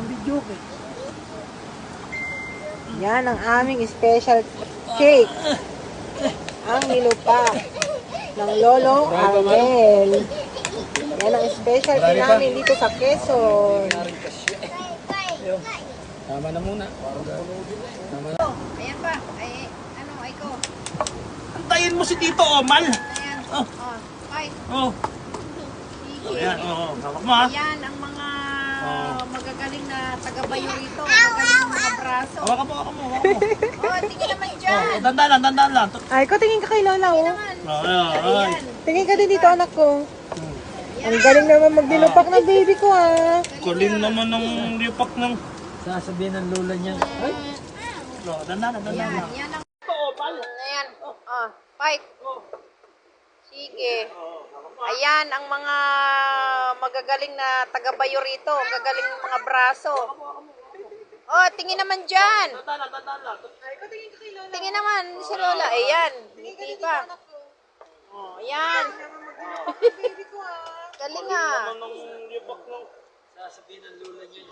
video ko. Yan ang aming special cake. Ang nilupak ng Lolo Arnel. Yan ang special namin dito sa Quezon. Tama na muna. Tama na. Ayan pa. Ay, ano, ay ko. Antayin mo si Tito Omal. Ayan. Oh. Ay. Oh. Sige. Ayan, hawak mo ha. Ayan ang mga magagaling na taga-bayo rito. Magagaling ng mga braso. Hawak mo. Tingin naman dyan. Tandaan lang. Ay, ko tingin ka kay Lola, oh. Ayan. Tingin ka din dito, anak ko. Ang galing naman magdilupak ng baby ko, ha. Kuling naman ng lipak ng... Sasabihin ng lola niya, ay, Tandaan. Yan ang... Ayan. Fight. Sige. Ayan ang mga magagaling na taga-bayo rito. Ang gagaling ng mga braso. Tingin naman dyan. Tandaan lang. Tingin naman si Lola. Ayan. Hindi pa. Ayan. Galing ah. sasabihin ng lola niya,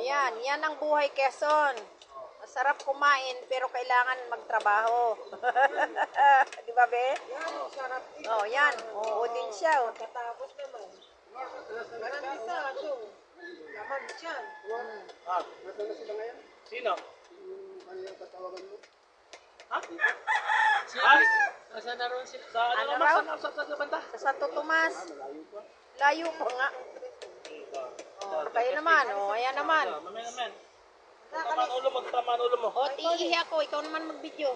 Ayan. Yan ang buhay Quezon. Masarap kumain pero kailangan magtrabaho. Di ba, be? Yan. Oo din siya. Katapos naman. Garantisado. Laman dyan. Sino? Ha? Nasaan na ron si... Ano raw? Sa banda? Sa Santo Tomas. Layo pa nga. Kayo naman. Ayan naman. Naman. Tama ang ulo mo. Tiihi ako. Ikaw naman mag-video.